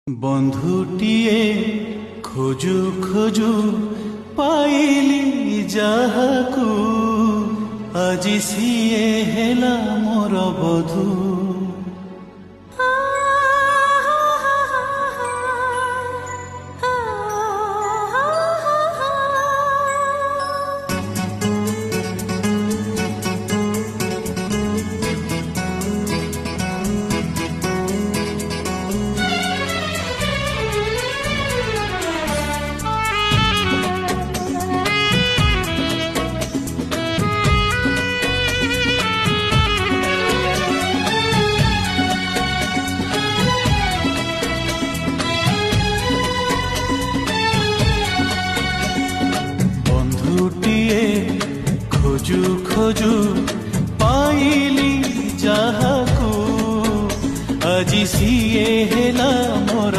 ବନ୍ଧୁଟିଏ ଖୋଜୁ ଖୋଜୁ ପାଇଲି ଯାହାକୁ, ଆଜି ସିଏ ହେଲା ମୋର ବଧୁ। ଖୋଜୁ ଖୋଜୁ ପାଇଲି ଯାହାକୁ, ଆଜି ସିଏ ହେଲା ମୋର